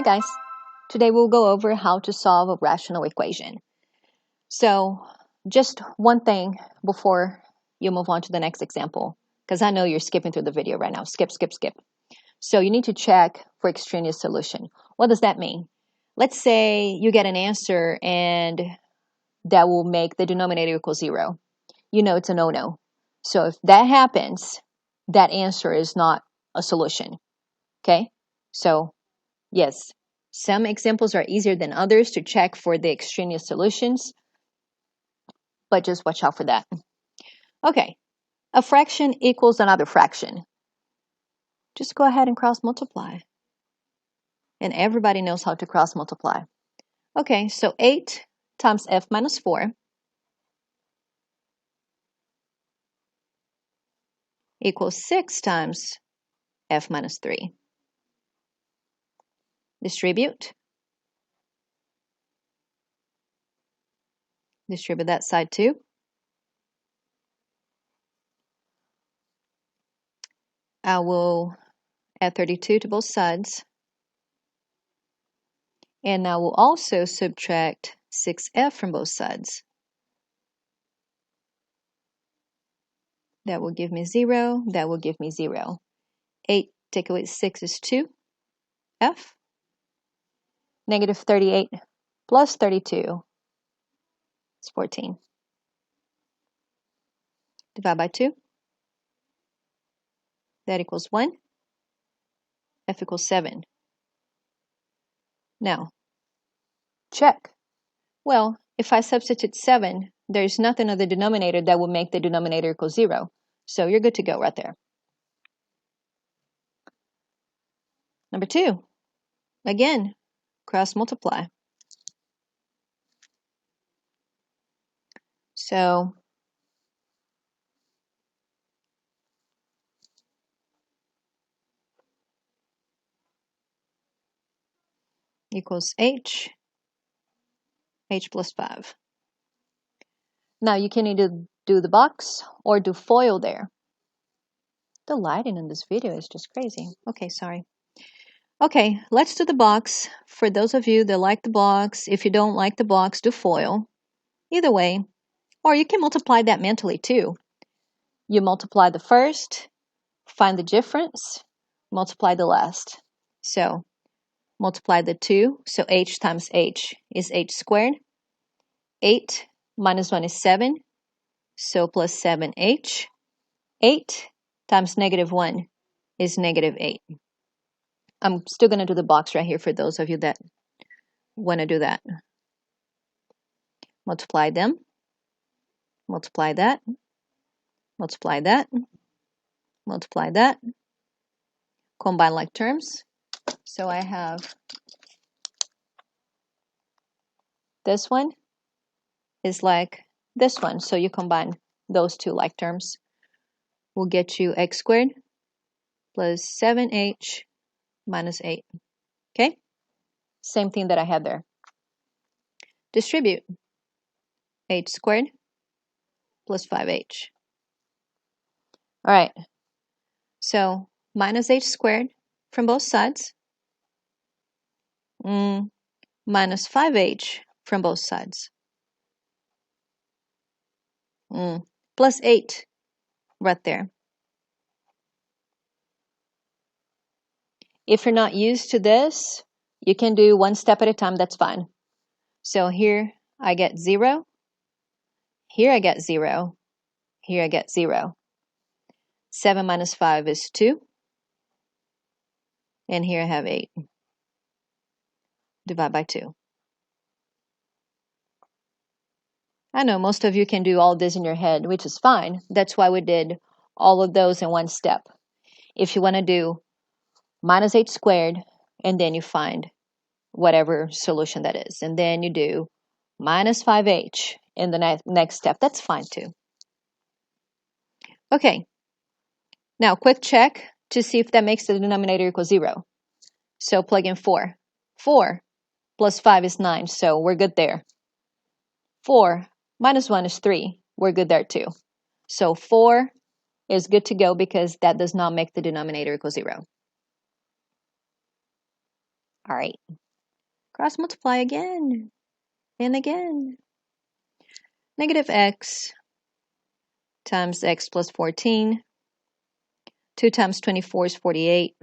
guys, today we'll go over how to solve a rational equation. So just one thing before you move on to the next example, because I know you're skipping through the video right now. Skip. So you need to check for extraneous solution. What does that mean? Let's say you get an answer and that will make the denominator equal 0. You know it's a no-no. So if that happens, that answer is not a solution. Okay? So yes, some examples are easier than others to check for the extraneous solutions, but just watch out for that. Okay, a fraction equals another fraction. Just go ahead and cross multiply. And everybody knows how to cross multiply. Okay, so 8 times f minus 4 equals 6 times f minus 3. Distribute. Distribute that side too. I will add 32 to both sides. And I will also subtract 6f from both sides. That will give me 0. That will give me 0. 8 take away 6 is 2. F. Negative 38 plus 32 is 14. Divide by 2. That equals 1. F equals 7. Now, check. Well, if I substitute 7, there's nothing in the denominator that will make the denominator equal 0. So you're good to go right there. Number 2. Again, cross multiply. So equals h plus 5. Now you can either do the box or do FOIL there. The lighting in this video is just crazy. Okay, sorry. Okay, let's do the box. For those of you that like the box, if you don't like the box, do FOIL. Either way. Or you can multiply that mentally too. You multiply the first, find the difference, multiply the last. So multiply the 2, so h times h is h squared. 8 minus 1 is 7, so plus 7h. 8 times negative 1 is negative 8. I'm still going to do the box right here for those of you that want to do that. Multiply them. Multiply that. Multiply that. Multiply that. Combine like terms. So I have this one is like this one. So you combine those two like terms. Will get you x squared plus 7h minus 8. Okay? Same thing that I had there. Distribute h squared plus 5h. All right. So minus h squared from both sides. Minus 5h from both sides. Plus 8 right there. If you're not used to this, you can do one step at a time. That's fine. So here I get 0. Here I get 0. Here I get 0. 7 minus 5 is 2. And here I have 8. Divide by 2. I know most of you can do all this in your head, which is fine. That's why we did all of those in one step. If you want to do minus h squared, and then you find whatever solution that is. And then you do minus 5h in the next step. That's fine too. Okay. Now, quick check to see if that makes the denominator equal 0. So plug in 4. 4 plus 5 is 9, so we're good there. 4 minus 1 is 3. We're good there too. So 4 is good to go because that does not make the denominator equal 0. All right. Cross multiply again and again. Negative x times x plus 14. 2 times 24 is 48.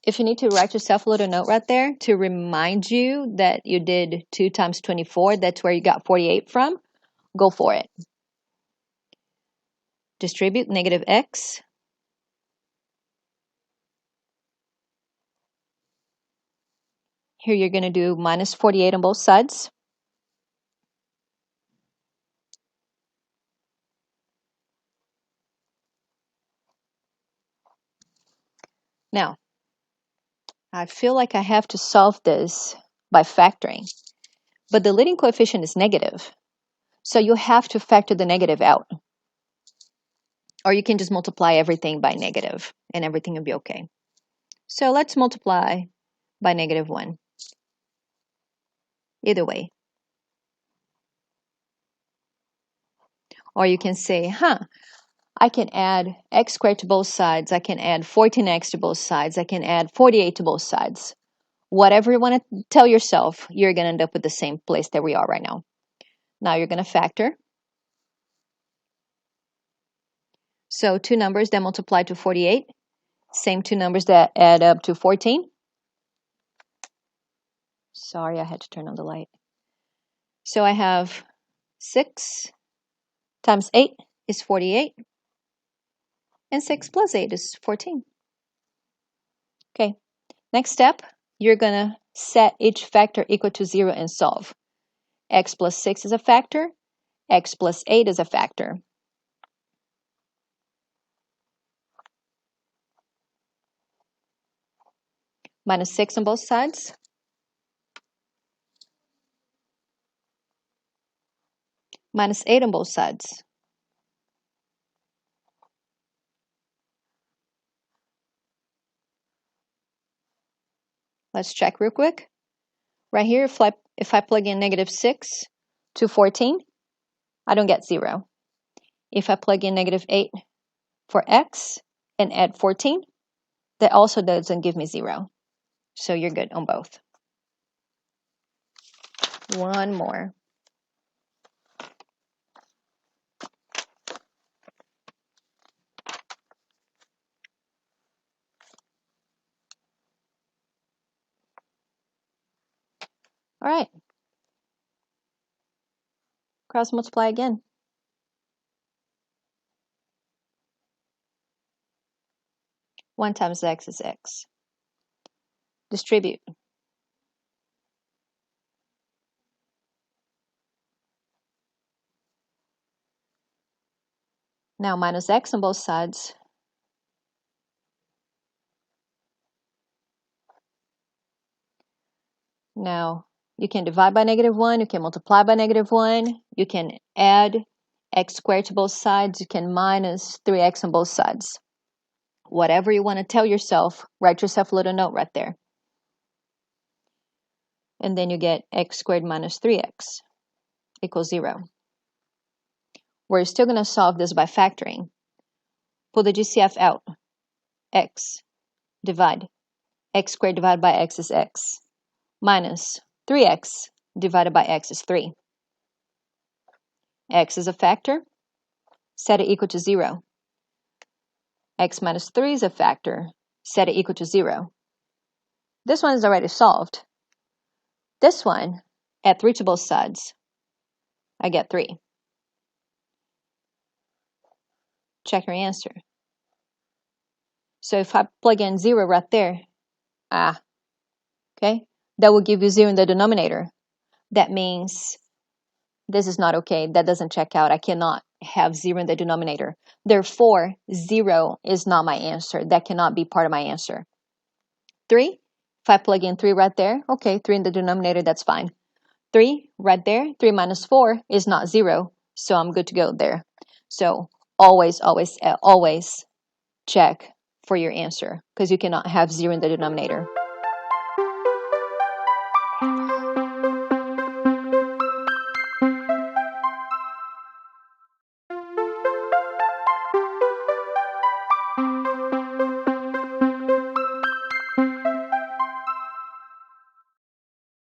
If you need to write yourself a little note right there to remind you that you did 2 times 24, that's where you got 48 from, go for it. Distribute negative x. Here you're going to do minus 48 on both sides. Now, I feel like I have to solve this by factoring, but the leading coefficient is negative. So you have to factor the negative out. Or you can just multiply everything by negative and everything will be okay. So let's multiply by negative 1. Either way. Or you can say, I can add x squared to both sides. I can add 14x to both sides. I can add 48 to both sides. Whatever you want to tell yourself, you're going to end up with the same place that we are right now. Now you're going to factor. So two numbers that multiply to 48. Same two numbers that add up to 14. Sorry, I had to turn on the light. So I have 6 times 8 is 48. And 6 plus 8 is 14. Okay, next step, you're going to set each factor equal to 0 and solve. X plus 6 is a factor. X plus 8 is a factor. Minus 6 on both sides. Minus 8 on both sides. Let's check real quick. Right here, if I plug in negative 6 to 14, I don't get 0. If I plug in negative 8 for x and add 14, that also doesn't give me 0. So you're good on both. One more. All right. Cross multiply again. One times x is x. Distribute. Now minus x on both sides. Now you can divide by negative 1, you can multiply by negative 1, you can add x squared to both sides, you can minus 3x on both sides. Whatever you want to tell yourself, write yourself a little note right there. And then you get x squared minus 3x equals 0. We're still going to solve this by factoring. Pull the GCF out. X, divide. X squared divided by x is x. Minus 3x divided by x is 3. X is a factor. Set it equal to 0. X minus 3 is a factor. Set it equal to 0. This one is already solved. This one, add 3 to both sides. I get 3. Check your answer. So if I plug in 0 right there, okay, that will give you 0 in the denominator. That means this is not okay. That doesn't check out. I cannot have 0 in the denominator. Therefore, 0 is not my answer. That cannot be part of my answer. 3, if I plug in 3 right there, okay, 3 in the denominator, that's fine. 3 right there, 3 minus 4 is not 0, so I'm good to go there. So always, always, always check for your answer because you cannot have 0 in the denominator.